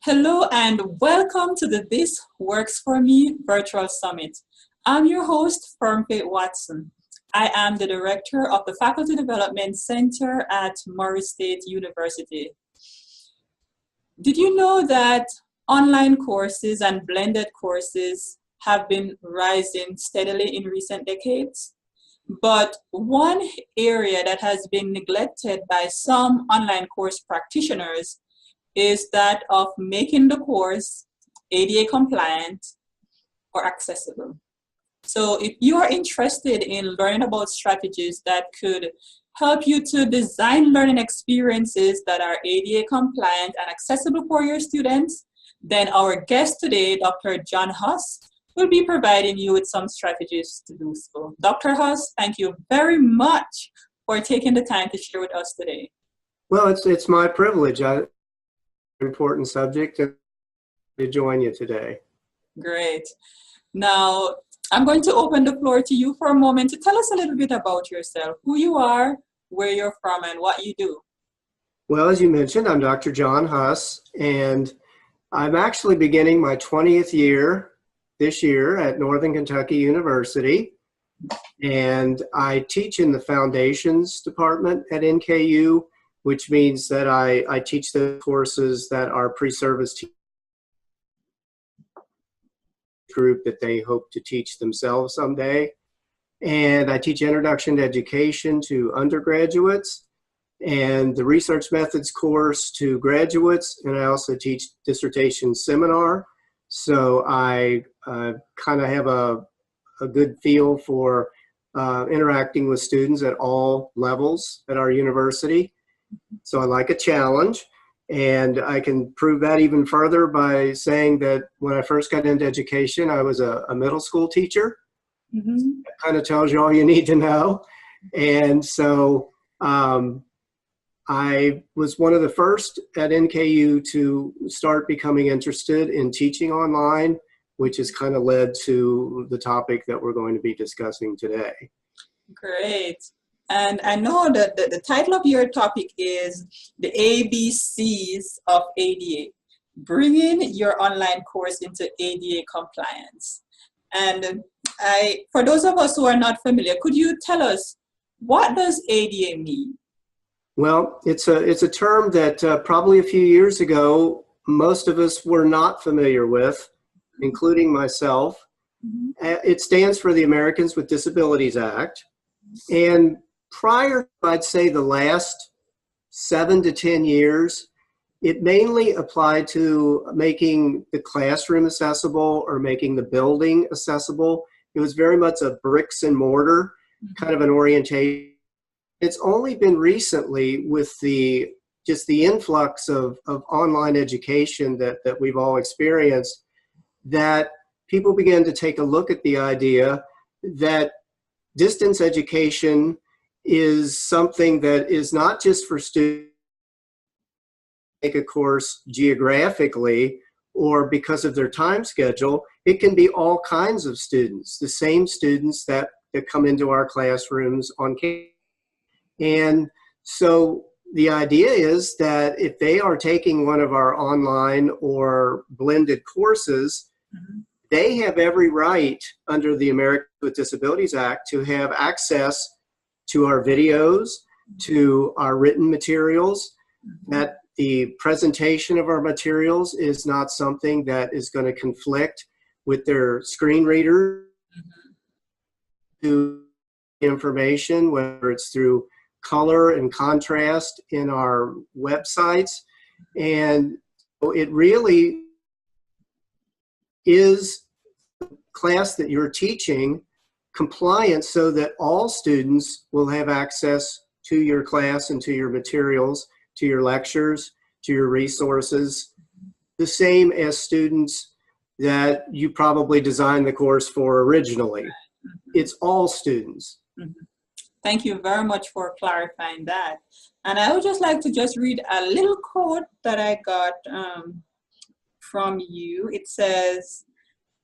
Hello and welcome to the This Works For Me Virtual Summit. I'm your host, Firmfait Watson. I am the director of the Faculty Development Center at Murray State University. Did you know that online courses and blended courses have been rising steadily in recent decades? But one area that has been neglected by some online course practitioners is that of making the course ADA compliant or accessible. So if you are interested in learning about strategies that could help you to design learning experiences that are ADA compliant and accessible for your students, then our guest today, Dr. John Huss, will be providing you with some strategies to do so. Dr. Huss, thank you very much for taking the time to share with us today. Well, it's my privilege. Important subject to join you today. Great. Now, I'm going to open the floor to you for a moment to tell us a little bit about yourself, who you are, where you're from, and what you do. Well, as you mentioned, I'm Dr. John Huss, and I'm actually beginning my 20th year this year at Northern Kentucky University, and I teach in the Foundations Department at NKU, which means that I teach the courses that our pre-service group that they hope to teach themselves someday. And I teach Introduction to Education to undergraduates and the Research Methods course to graduates. And I also teach dissertation seminar. So I kind of have a good feel for interacting with students at all levels at our university. So I like a challenge, and I can prove that even further by saying that when I first got into education, I was a middle school teacher. Mm-hmm. That kind of tells you all you need to know. And so I was one of the first at NKU to start becoming interested in teaching online, which has kind of led to the topic that we're going to be discussing today. Great. And I know that the title of your topic is the ABCs of ADA, bringing your online course into ADA compliance. And for those of us who are not familiar, could you tell us, what does ADA mean? Well, it's a term that probably a few years ago, most of us were not familiar with, including myself. Mm-hmm. It stands for the Americans with Disabilities Act. And prior, I'd say the last 7 to 10 years, it mainly applied to making the classroom accessible or making the building accessible. It was very much a bricks and mortar kind of an orientation. It's only been recently with just the influx of online education that we've all experienced that people began to take a look at the idea that distance education is something that is not just for students to take a course geographically or because of their time schedule. It can be all kinds of students, the same students that come into our classrooms on campus. And so the idea is that if they are taking one of our online or blended courses, mm-hmm. they have every right under the Americans with Disabilities Act to have access to our videos, to our written materials, that the presentation of our materials is not something that is going to conflict with their screen reader, to information, whether it's through color and contrast in our websites. And it really is the class that you're teaching compliant so that all students will have access to your class and to your materials, to your lectures, to your resources, the same as students that you probably designed the course for originally. It's all students. Mm-hmm. Thank you very much for clarifying that. And I would just like to just read a little quote that I got from you. It says,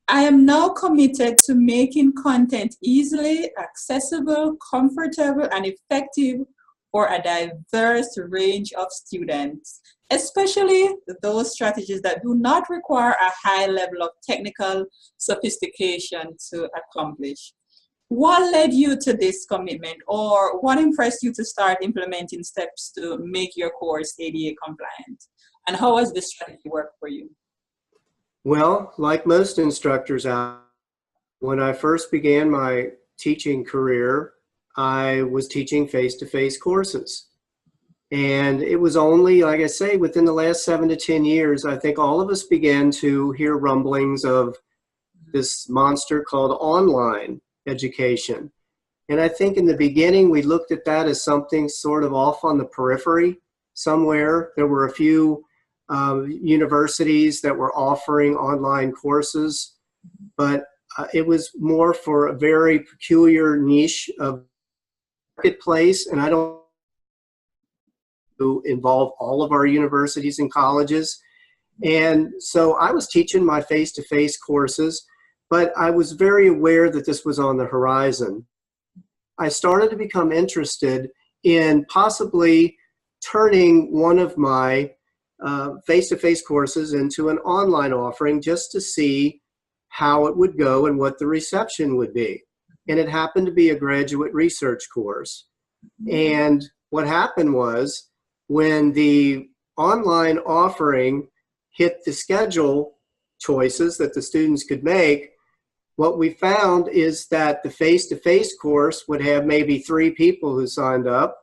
"I am now committed to making content easily accessible, comfortable, and effective for a diverse range of students. especially those strategies that do not require a high level of technical sophistication to accomplish. What led you to this commitment, or what impressed you to start implementing steps to make your course ADA compliant? And how has this strategy worked for you? Well, like most instructors out, when I first began my teaching career, I was teaching face-to-face courses. And it was only, like I say, within the last 7 to 10 years, I think all of us began to hear rumblings of this monster called online education. And I think in the beginning, we looked at that as something sort of off on the periphery somewhere. There were a few universities that were offering online courses, but it was more for a very peculiar niche of marketplace. And I don't involve all of our universities and colleges. And so I was teaching my face-to-face courses, but I was very aware that this was on the horizon. I started to become interested in possibly turning one of my face-to-face courses into an online offering just to see how it would go and what the reception would be. And it happened to be a graduate research course. And what happened was, when the online offering hit the schedule choices that the students could make, what we found is that the face-to-face course would have maybe 3 people who signed up,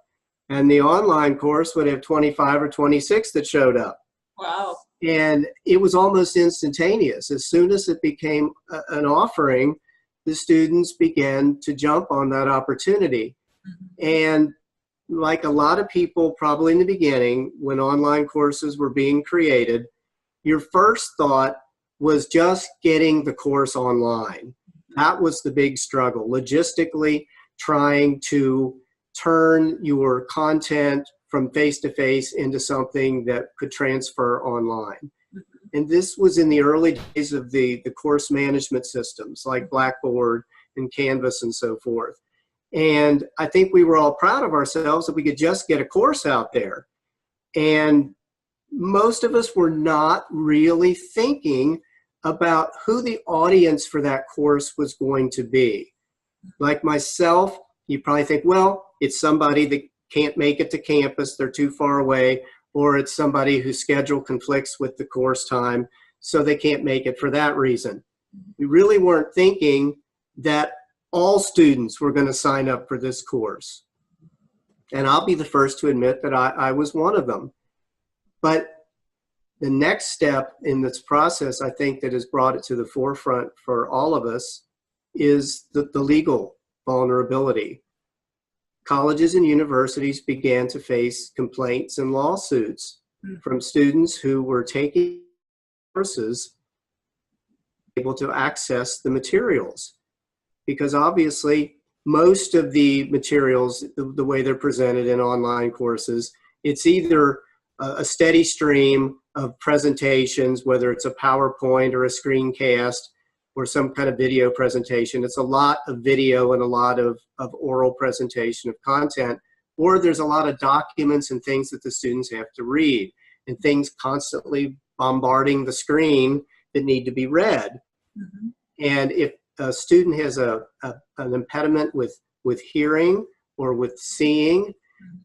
and the online course would have 25 or 26 that showed up. Wow. And it was almost instantaneous. As soon as it became an offering, the students began to jump on that opportunity. And like a lot of people probably in the beginning, when online courses were being created, your first thought was just getting the course online. That was the big struggle, logistically trying to turn your content from face-to-face into something that could transfer online. And this was in the early days of the course management systems like Blackboard and Canvas and so forth. And I think we were all proud of ourselves that we could just get a course out there. And most of us were not really thinking about who the audience for that course was going to be. Like myself, you probably think, well, it's somebody that can't make it to campus, they're too far away, or it's somebody whose schedule conflicts with the course time, so they can't make it for that reason. We really weren't thinking that all students were going to sign up for this course. And I'll be the first to admit that I was one of them. But the next step in this process, I think, that has brought it to the forefront for all of us is the legal vulnerability. Colleges and universities began to face complaints and lawsuits from students who were taking courses able to access the materials. Because obviously, most of the materials, the way they're presented in online courses, it's either a steady stream of presentations, whether it's a PowerPoint or a screencast or some kind of video presentation. It's a lot of video and a lot of oral presentation of content, or there's a lot of documents and things that the students have to read, and things constantly bombarding the screen that need to be read. Mm-hmm. And if a student has an impediment with hearing or with seeing,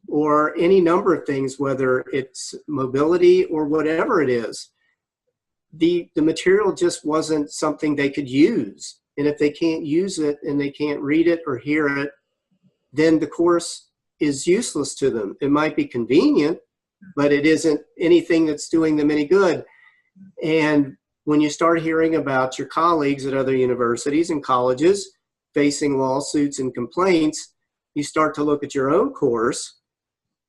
or any number of things, whether it's mobility or whatever it is, the material just wasn't something they could use. And if they can't use it and they can't read it or hear it, then the course is useless to them. It might be convenient, but it isn't anything that's doing them any good. And when you start hearing about your colleagues at other universities and colleges facing lawsuits and complaints, you start to look at your own course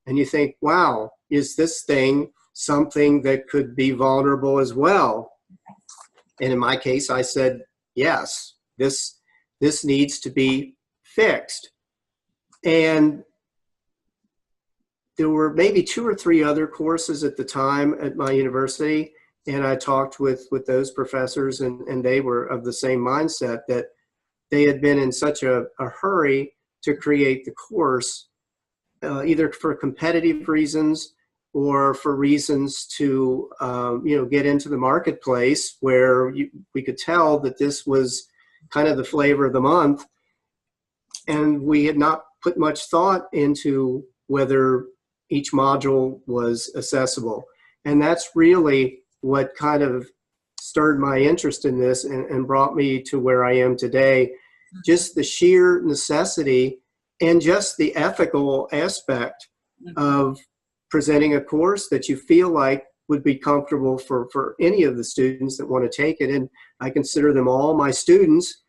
and you think, wow, is this thing something that could be vulnerable as well? And in my case, I said, yes, this needs to be fixed. And there were maybe 2 or 3 other courses at the time at my university, and I talked with those professors, and they were of the same mindset, that they had been in such a hurry to create the course, either for competitive reasons or for reasons to, get into the marketplace where we could tell that this was kind of the flavor of the month. And we had not put much thought into whether each module was accessible. And that's really what kind of stirred my interest in this and brought me to where I am today. Just the sheer necessity and just the ethical aspect of presenting a course that you feel like would be comfortable for any of the students that want to take it. And I consider them all my students,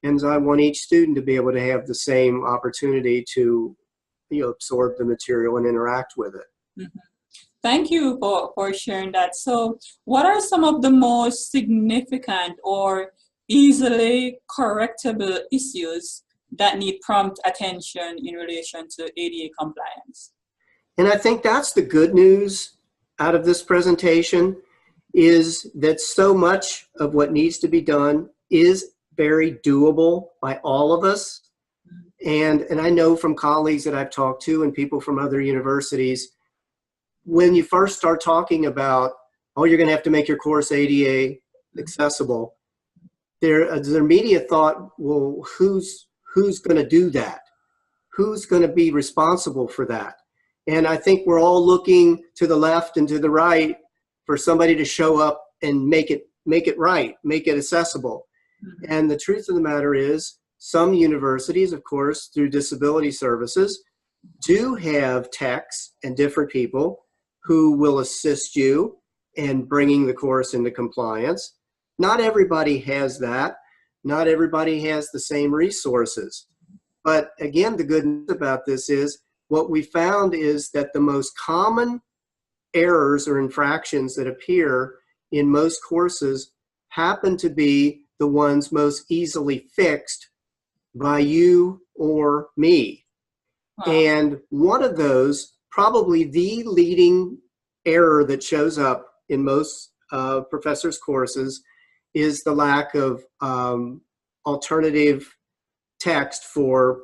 and I want each student to be able to have the same opportunity to absorb the material and interact with it. Mm-hmm. Thank you for sharing that. So what are some of the most significant or easily correctable issues that need prompt attention in relation to ADA compliance? And I think that's the good news out of this presentation, is that so much of what needs to be done is very doable by all of us. And I know from colleagues that I've talked to and people from other universities, when you first start talking about, oh, you're going to have to make your course ADA accessible, their immediate thought, well, who's going to do that? Who's going to be responsible for that? And I think we're all looking to the left and to the right for somebody to show up and make it right, make it accessible. Mm-hmm. And the truth of the matter is, some universities, of course, through disability services, do have techs and different people who will assist you in bringing the course into compliance. Not everybody has that. Not everybody has the same resources. But again, the good news about this is, what we found is that the most common errors or infractions that appear in most courses happen to be the ones most easily fixed by you or me. Wow. And one of those, probably the leading error that shows up in most professors' courses, is the lack of alternative text for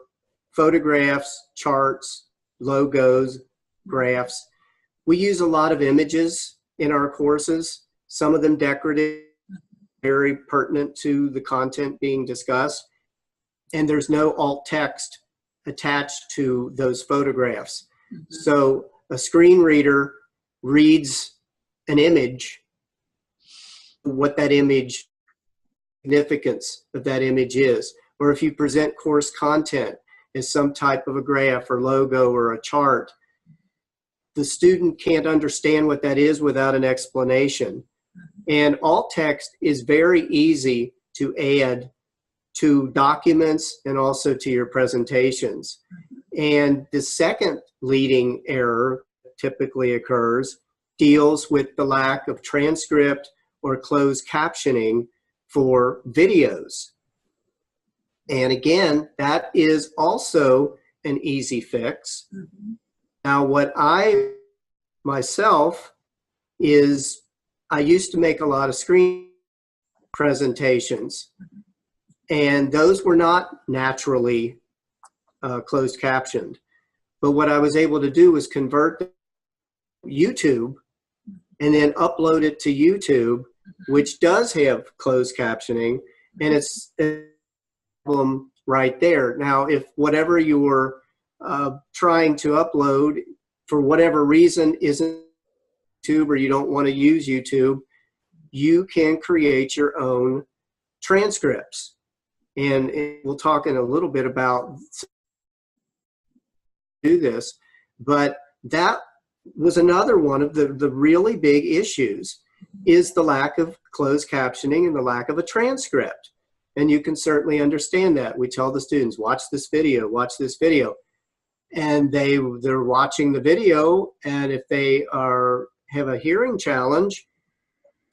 photographs, charts, logos, graphs. We use a lot of images in our courses, some of them decorative, very pertinent to the content being discussed, and there's no alt text attached to those photographs. Mm-hmm. So a screen reader reads an image, what that image, significance of that image is. Or if you present course content as some type of a graph or logo or a chart, the student can't understand what that is without an explanation. And alt text is very easy to add to documents and also to your presentations. And the second leading error typically occurs deals with the lack of transcript or closed captioning for videos. And again, that is also an easy fix. Mm-hmm. Now, what I myself is, I used to make a lot of screen presentations, and those were not naturally closed captioned. But what I was able to do was convert YouTube and then upload it to YouTube, which does have closed captioning, and it's a problem right there. Now, if whatever you were trying to upload for whatever reason isn't YouTube, or you don't want to use YouTube, you can create your own transcripts. And we'll talk in a little bit about do this, but that was another one of the really big issues, is the lack of closed captioning and the lack of a transcript. And you can certainly understand that. We tell the students, watch this video, and they're watching the video, and if they have a hearing challenge,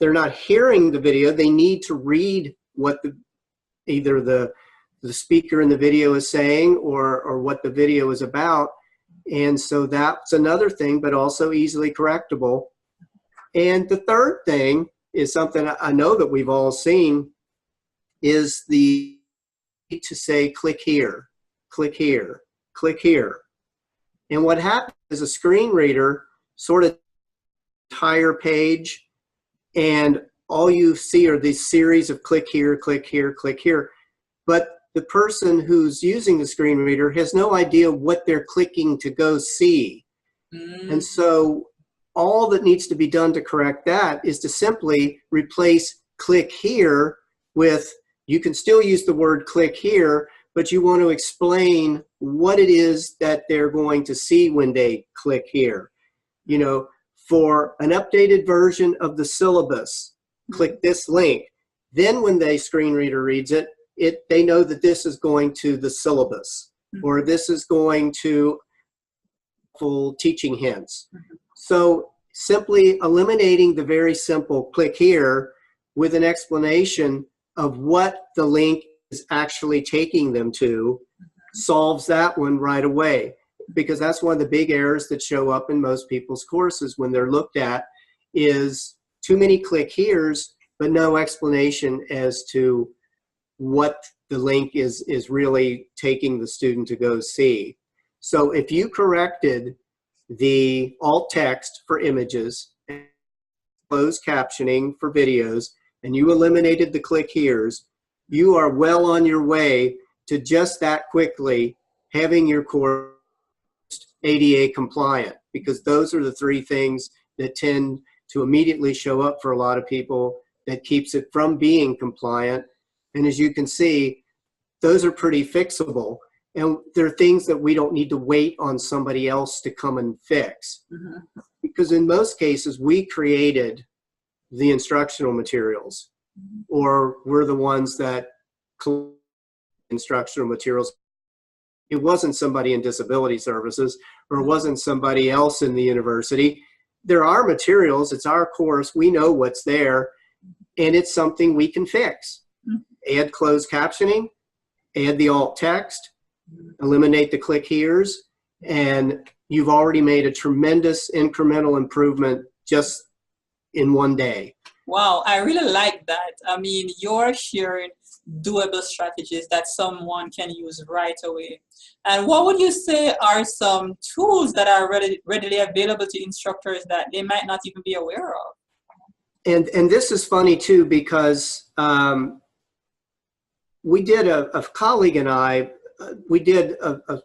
they're not hearing the video. They need to read what either the speaker in the video is saying or what the video is about. And so that's another thing, but also easily correctable. And the third thing is something I know that we've all seen, is the need to say, click here, click here, click here. And what happens is a screen reader sort of entire page, and all you see are these series of click here, click here, click here. But the person who's using the screen reader has no idea what they're clicking to go see. And so all that needs to be done to correct that is to simply replace click here with, you can still use the word click here, but you want to explain what it is that they're going to see when they click here. You know, for an updated version of the syllabus, click this link. Then when the screen reader reads it, they know that this is going to the syllabus, or this is going to full teaching hints. So simply eliminating the very simple click here with an explanation of what the link is actually taking them to solves that one right away. Because that's one of the big errors that show up in most people's courses when they're looked at, is too many click here's, but no explanation as to what the link is really taking the student to go see. So if you corrected the alt text for images, and closed captioning for videos, and you eliminated the click here's, you are well on your way to just that quickly having your course ADA compliant, because those are the three things that tend to immediately show up for a lot of people that keeps it from being compliant. And as you can see, those are pretty fixable. And they're things that we don't need to wait on somebody else to come and fix. Because in most cases, we created the instructional materials, or we're the ones that collect instructional materials. It wasn't somebody in disability services, or it wasn't somebody else in the university. There are materials, it's our course, we know what's there, and it's something we can fix. Add closed captioning, add the alt text, eliminate the click here's, and you've already made a tremendous incremental improvement just in one day. Wow, I really like that. I mean, you're sharing doable strategies that someone can use right away. And what would you say are some tools that are readily available to instructors that they might not even be aware of? And this is funny too, because we did, a colleague and I, we did a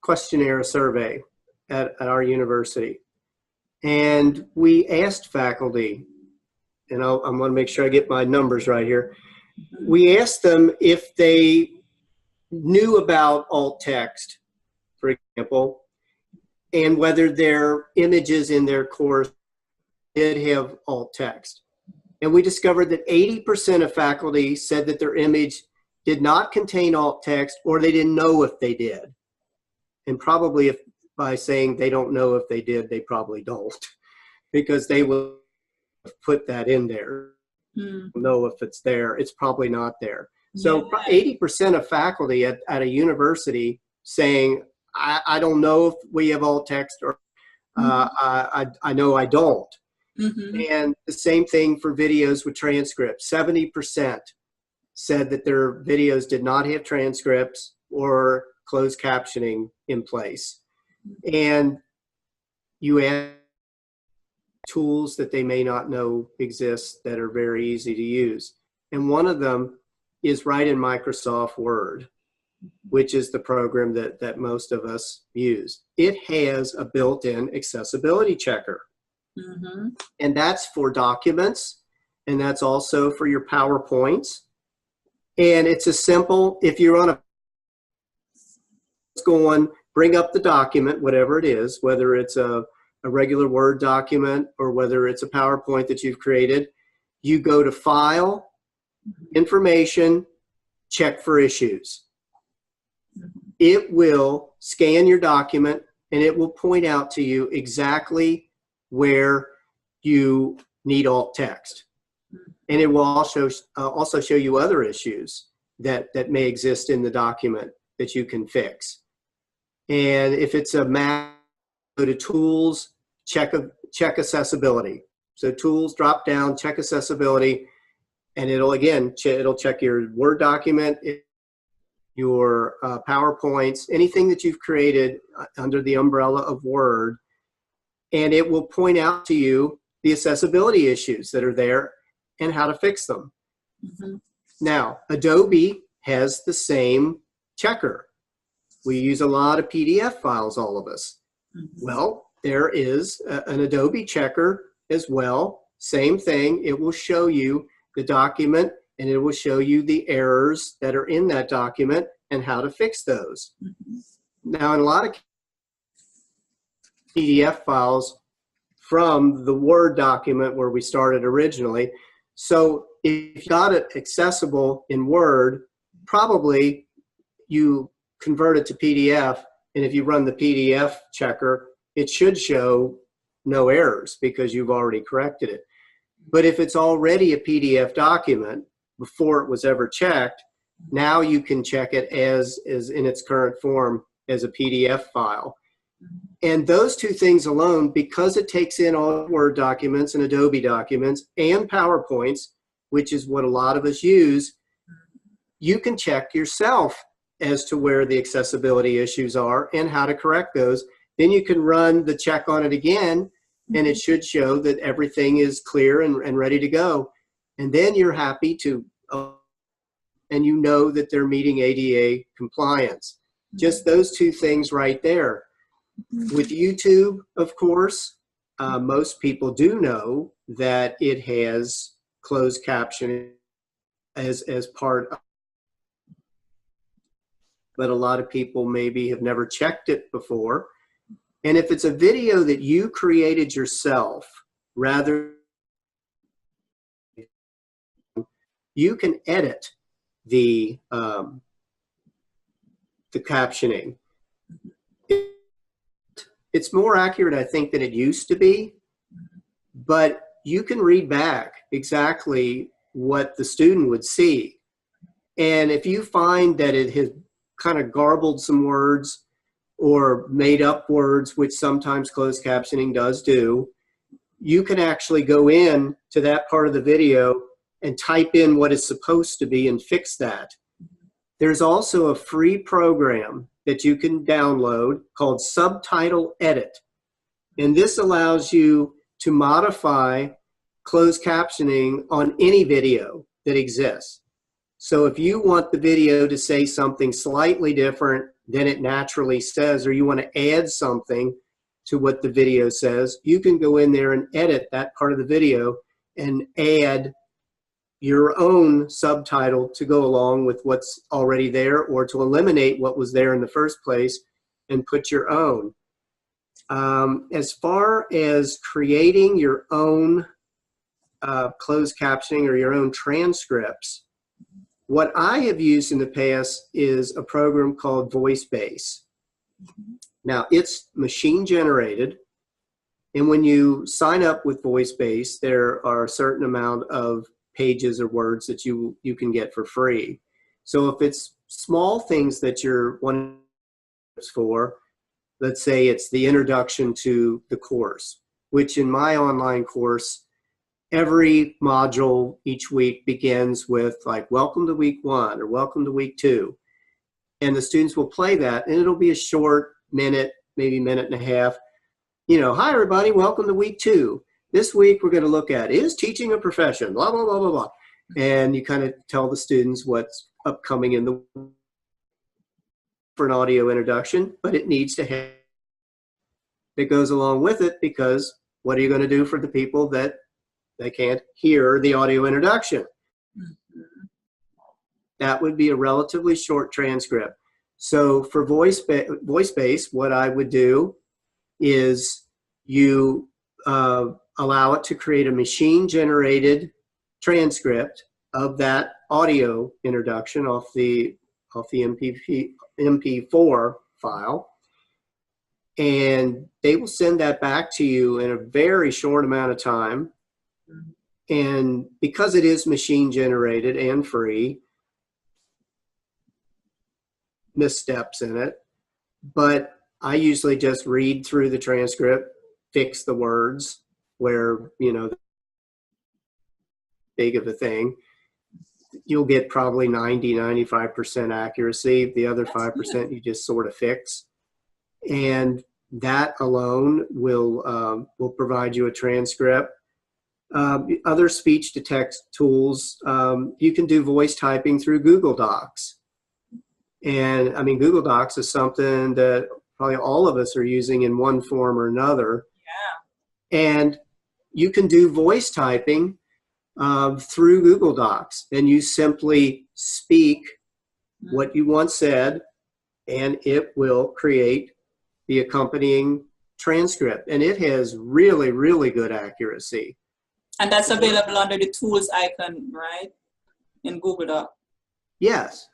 questionnaire, a survey at our university. And we asked faculty, and I want to make sure I get my numbers right here. We asked them if they knew about alt text, for example, and whether their images in their course did have alt text. And we discovered that 80% of faculty said that their image did not contain alt text, or they didn't know if they did. And probably if by saying they don't know if they did, they probably don't, because they will put that in there. Know if it's there, it's probably not there. So 80% of faculty at a university saying, I don't know if we have alt text, or I know I don't. And the same thing for videos with transcripts. 70% said that their videos did not have transcripts or closed captioning in place. And you add tools that they may not know exist that are very easy to use. And one of them is right in Microsoft Word, which is the program that most of us use. It has a built-in accessibility checker. And that's for documents, and that's also for your PowerPoints. And it's a simple, if you're on go on, bring up the document, whatever it is, whether it's a regular Word document or whether it's a PowerPoint that you've created, you go to File, Information, check for issues. It will scan your document, and it will point out to you exactly where you need alt text. And it will also show you other issues that may exist in the document that you can fix. And if it's a Mac, go to Tools, check accessibility. So Tools, drop down, check accessibility, and it'll check your Word document, your PowerPoints, anything that you've created under the umbrella of Word, and it will point out to you the accessibility issues that are there and how to fix them. Mhm. Now, Adobe has the same checker. We use a lot of PDF files, all of us. Mhm. Well, there is an Adobe checker as well. Same thing. It will show you the document and it will show you the errors that are in that document and how to fix those. Mhm. Now, in a lot of PDF files from the Word document where we started originally, so if you got it accessible in Word, probably you convert it to PDF, and if you run the PDF checker, it should show no errors because you've already corrected it. But if it's already a PDF document before it was ever checked, now you can check it as in its current form as a PDF file. And those two things alone, because it takes in all Word documents and Adobe documents and PowerPoints, which is what a lot of us use, you can check yourself as to where the accessibility issues are and how to correct those. Then you can run the check on it again, and it should show that everything is clear and ready to go. And then you're happy to, and you know that they're meeting ADA compliance. Just those two things right there. With YouTube, of course, most people do know that it has closed captioning as part of, but a lot of people maybe have never checked it before. And if it's a video that you created yourself, rather, you can edit the captioning. It's more accurate, I think, than it used to be, but you can read back exactly what the student would see. And if you find that it has kind of garbled some words or made up words, which sometimes closed captioning does do, you can actually go in to that part of the video and type in what is supposed to be and fix that. There's also a free program that you can download called Subtitle Edit. And this allows you to modify closed captioning on any video that exists. So if you want the video to say something slightly different than it naturally says, or you want to add something to what the video says, you can go in there and edit that part of the video and add your own subtitle to go along with what's already there, or to eliminate what was there in the first place and put your own. As far as creating your own closed captioning or your own transcripts, what I have used in the past is a program called VoiceBase. Now, it's machine generated, and when you sign up with VoiceBase, there are a certain amount of pages or words that you can get for free. So if it's small things that you're wanting for, let's say it's the introduction to the course, which in my online course, every module each week begins with like, welcome to week 1 or welcome to week 2. And the students will play that, and it'll be a short minute, maybe minute and a half. You know, hi everybody, welcome to week 2. This week we're going to look at, is teaching a profession, blah, blah, blah, blah, blah. And you kind of tell the students what's upcoming in the for an audio introduction, but it needs to have that goes along with it, because what are you going to do for the people that they can't hear the audio introduction? That would be a relatively short transcript. So for VoiceBase, what I would do is you allow it to create a machine-generated transcript of that audio introduction off the MP4 file, and they will send that back to you in a very short amount of time. And because it is machine generated and free, missteps in it, but I usually just read through the transcript, fix the words where, you know, big of a thing. You'll get probably 90–95% accuracy. The other 5% you just sort of fix. And that alone will provide you a transcript. Other speech to text tools, you can do voice typing through Google Docs. And I mean, Google Docs is something that probably all of us are using in one form or another. Yeah. And you can do voice typing through Google Docs. And you simply speak what you want said, and it will create the accompanying transcript. And it has really, really good accuracy. And that's available under the tools icon, right? In Google Doc. Yes.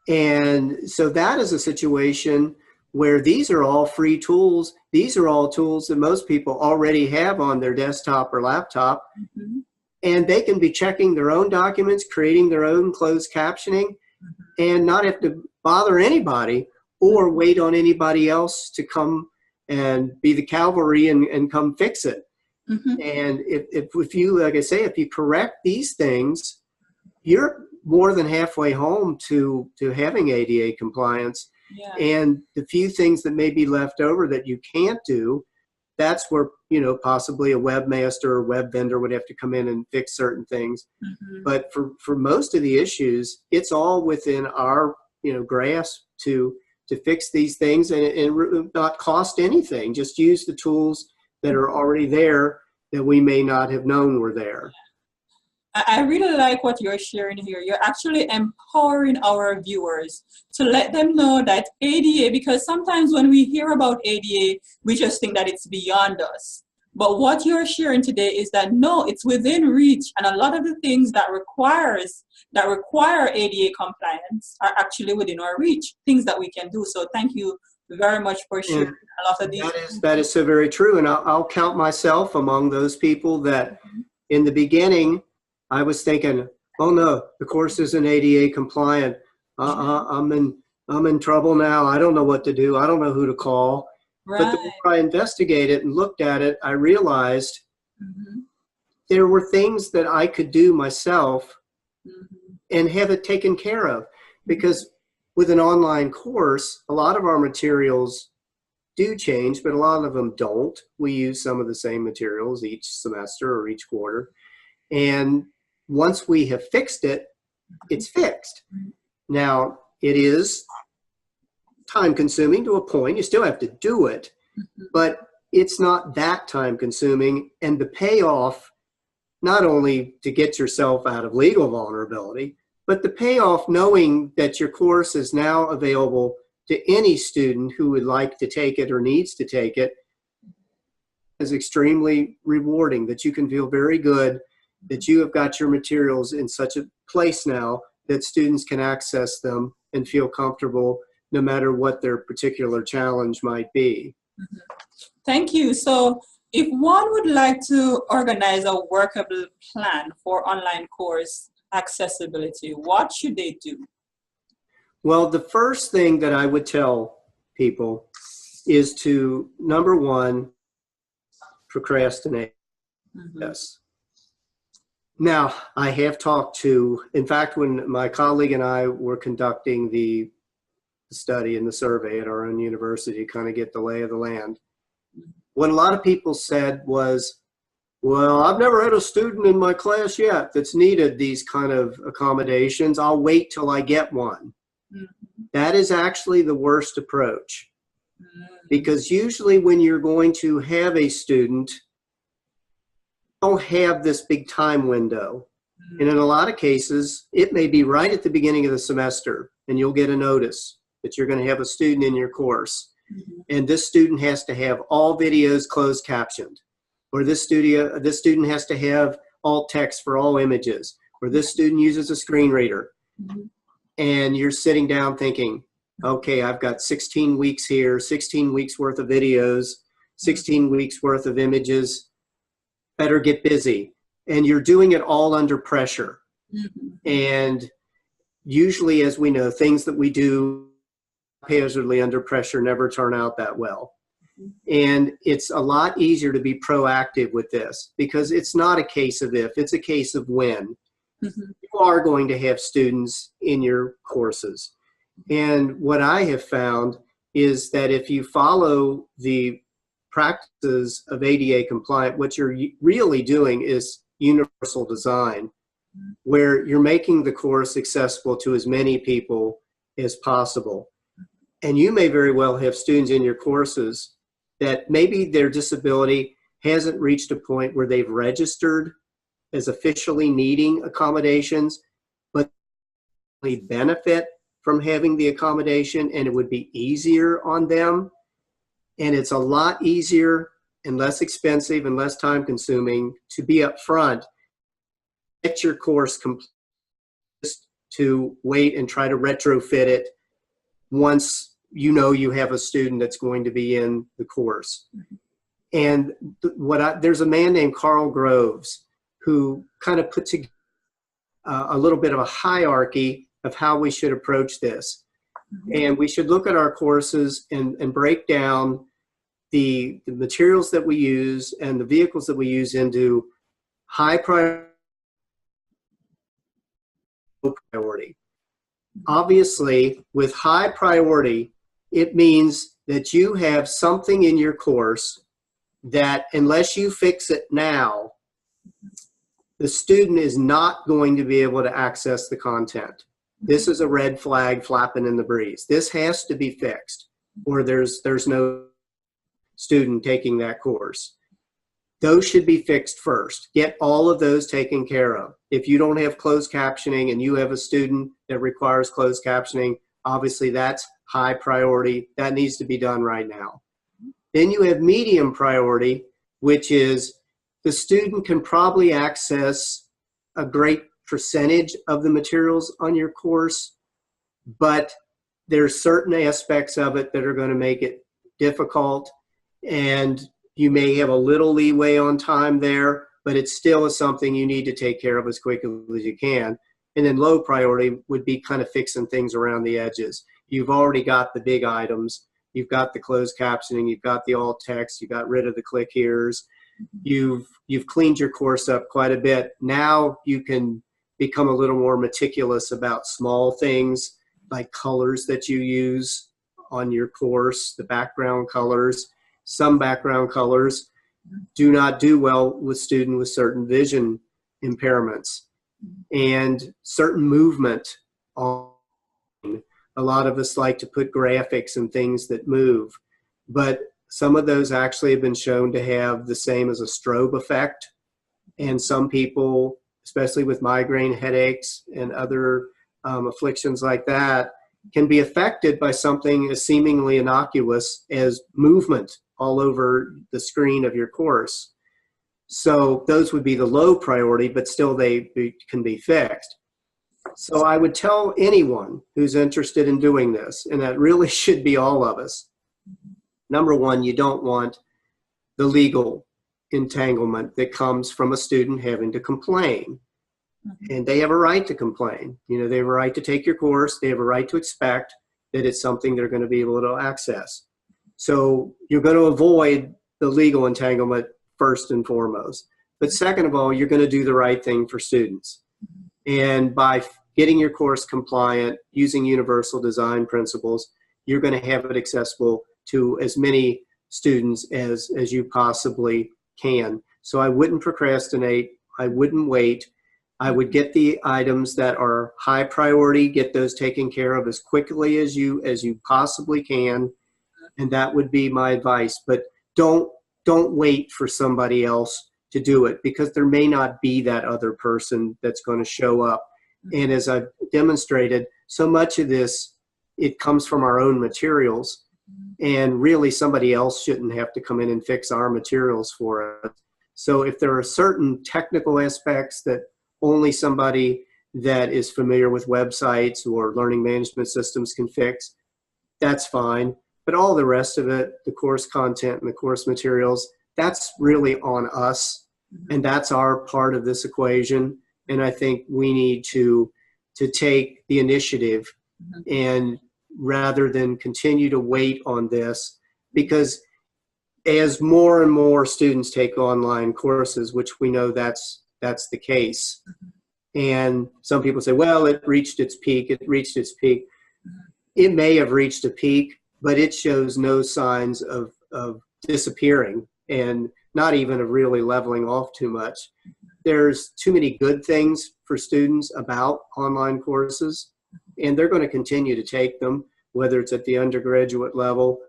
And so that is a situation where these are all free tools. These are all tools that most people already have on their desktop or laptop. Mm-hmm. And they can be checking their own documents, creating their own closed captioning, and not have to bother anybody or wait on anybody else to come and be the cavalry and come fix it. Mm-hmm. And if you, like I say, if you correct these things, you're more than halfway home to having ADA compliance. Yeah. And the few things that may be left over that you can't do, that's where, you know, possibly a webmaster or web vendor would have to come in and fix certain things. Mm-hmm. But for most of the issues, it's all within our, you know, grasp to fix these things and not cost anything. Just use the tools that are already there that we may not have known were there. I really like what you're sharing here. You're actually empowering our viewers to let them know that ADA, because sometimes when we hear about ADA, we just think that it's beyond us. But what you're sharing today is that no, it's within reach, and a lot of the things that require ADA compliance are actually within our reach, things that we can do. So thank you very much for sharing a lot of these. That is so very true, and I'll count myself among those people that in the beginning I was thinking, oh no, the course isn't ADA compliant. I'm in trouble now. I don't know what to do. I don't know who to call. Right. But the more I investigated and looked at it, I realized there were things that I could do myself and have it taken care of. Because with an online course, a lot of our materials do change, but a lot of them don't. We use some of the same materials each semester or each quarter. And once we have fixed it, it's fixed. Now, it is time consuming to a point. You still have to do it, but it's not that time consuming. And the payoff, not only to get yourself out of legal vulnerability, but the payoff knowing that your course is now available to any student who would like to take it or needs to take it is extremely rewarding, that you can feel very good that you have got your materials in such a place now that students can access them and feel comfortable no matter what their particular challenge might be. Thank you. So if one would like to organize a workable plan for online course accessibility, what should they do? Well, the first thing that I would tell people is to, number one, procrastinate. Yes. Now, I have talked to, in fact, when my colleague and I were conducting the study and the survey at our own university to kind of get the lay of the land, what a lot of people said was, well, I've never had a student in my class yet that's needed these kind of accommodations. I'll wait till I get one. That is actually the worst approach, because usually when you're going to have a student, don't have this big time window. And in a lot of cases, it may be right at the beginning of the semester, and you'll get a notice that you're going to have a student in your course. And this student has to have all videos closed captioned, or this student has to have alt text for all images, or this student uses a screen reader. And you're sitting down thinking, okay, I've got 16 weeks here, 16 weeks worth of videos, 16 weeks worth of images. Better get busy. And you're doing it all under pressure. And usually, as we know, things that we do haphazardly under pressure never turn out that well. And it's a lot easier to be proactive with this, because it's not a case of if, it's a case of when. You are going to have students in your courses. And what I have found is that if you follow the practices of ADA compliant, what you're really doing is universal design, where you're making the course accessible to as many people as possible. And you may very well have students in your courses that maybe their disability hasn't reached a point where they've registered as officially needing accommodations, but they benefit from having the accommodation, and it would be easier on them. And it's a lot easier and less expensive and less time consuming to be up front, get your course complete, to wait and try to retrofit it once you know you have a student that's going to be in the course. And there's a man named Carl Groves who kind of put together a little bit of a hierarchy of how we should approach this. And we should look at our courses and break down the materials that we use and the vehicles that we use into high priority, low priority. Obviously, with high priority, it means that you have something in your course that unless you fix it now, the student is not going to be able to access the content. This is a red flag flapping in the breeze. This has to be fixed, or there's no student taking that course. Those should be fixed first. Get all of those taken care of. If you don't have closed captioning and you have a student that requires closed captioning, obviously that's high priority. That needs to be done right now. Then you have medium priority, which is the student can probably access a great percentage of the materials on your course, but there's certain aspects of it that are going to make it difficult, and you may have a little leeway on time there, but it still is something you need to take care of as quickly as you can. And then low priority would be kind of fixing things around the edges. You've already got the big items. You've got the closed captioning. You've got the alt text. You got rid of the click here's. You've cleaned your course up quite a bit. Now you can become a little more meticulous about small things like colors that you use on your course, the background colors. Some background colors do not do well with students with certain vision impairments and certain movement. A lot of us like to put graphics and things that move, but some of those actually have been shown to have the same as a strobe effect. And some people, especially with migraine headaches and other afflictions like that, can be affected by something as seemingly innocuous as movement all over the screen of your course. So those would be the low priority, but still they can be fixed. So I would tell anyone who's interested in doing this, and that really should be all of us, number one, you don't want the legal entanglement that comes from a student having to complain. And they have a right to complain. You know, they have a right to take your course. They have a right to expect that it's something they're going to be able to access. So you're going to avoid the legal entanglement first and foremost. But second of all, you're going to do the right thing for students. And by getting your course compliant, using universal design principles, you're going to have it accessible to as many students as you possibly can. So I wouldn't procrastinate. I wouldn't wait. I would get the items that are high priority, get those taken care of as quickly as you possibly can. And that would be my advice. But don't wait for somebody else to do it, because there may not be that other person that's going to show up. And as I've demonstrated, so much of this, it comes from our own materials. And really somebody else shouldn't have to come in and fix our materials for us. So if there are certain technical aspects that only somebody that is familiar with websites or learning management systems can fix, that's fine. But all the rest of it, the course content and the course materials, that's really on us. And that's our part of this equation. And I think we need to take the initiative, and rather than continue to wait on this, because as more and more students take online courses, which we know that's the case. And some people say, well, it reached its peak. It may have reached a peak, but it shows no signs of disappearing and not even really leveling off too much. There's too many good things for students about online courses, and they're going to continue to take them, whether it's at the undergraduate level,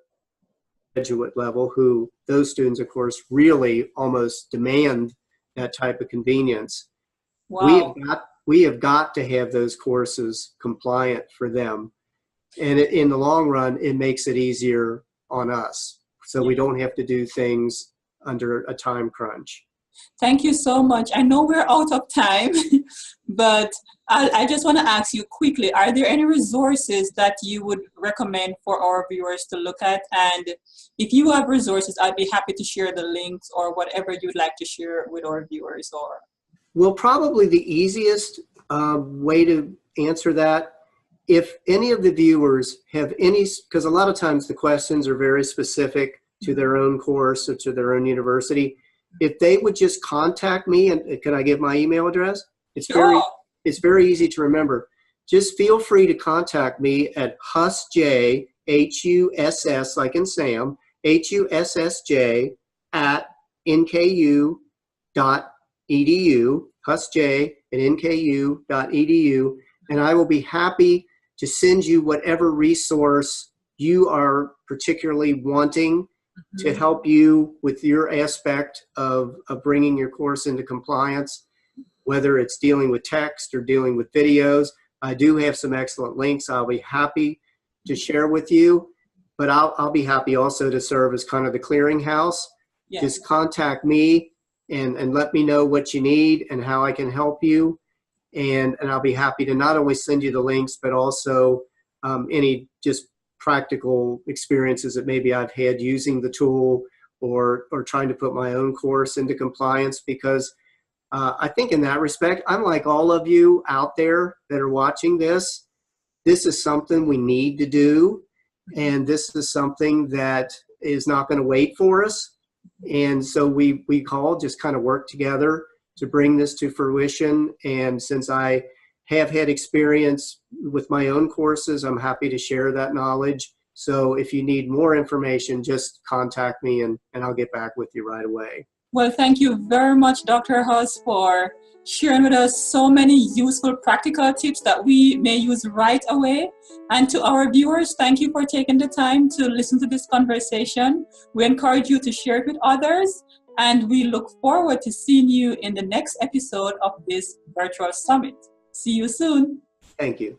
graduate level, who those students, of course, really almost demand that type of convenience. Wow. We have got to have those courses compliant for them. And in the long run, it makes it easier on us. So we don't have to do things under a time crunch. Thank you so much. I know we're out of time, but I just want to ask you quickly, are there any resources that you would recommend for our viewers to look at? And if you have resources, I'd be happy to share the links or whatever you'd like to share with our viewers. Or well, probably the easiest way to answer that, if any of the viewers have any, because a lot of times the questions are very specific to their own course or to their own university, if they would just contact me, and can I give my email address? It's very easy to remember. Just feel free to contact me at hussj, H-U-S-S, like in Sam, H-U-S-S-J at nku.edu, hussj at nku.edu, and I will be happy to send you whatever resource you are particularly wanting to help you with your aspect of bringing your course into compliance, whether it's dealing with text or dealing with videos. I do have some excellent links I'll be happy to share with you, but I'll be happy also to serve as kind of the clearinghouse. yes. Just contact me and let me know what you need and how I can help you. And I'll be happy to not only send you the links, but also any just practical experiences that maybe I've had using the tool or trying to put my own course into compliance, because I think in that respect, I'm like all of you out there that are watching this. This is something we need to do, and this is something that is not going to wait for us. And so we all just kind of work together to bring this to fruition. And since I have had experience with my own courses, I'm happy to share that knowledge. So if you need more information, just contact me and I'll get back with you right away. Well, thank you very much, Dr. Huss, for sharing with us so many useful practical tips that we may use right away. And to our viewers, thank you for taking the time to listen to this conversation. We encourage you to share it with others, and we look forward to seeing you in the next episode of this virtual summit. See you soon. Thank you.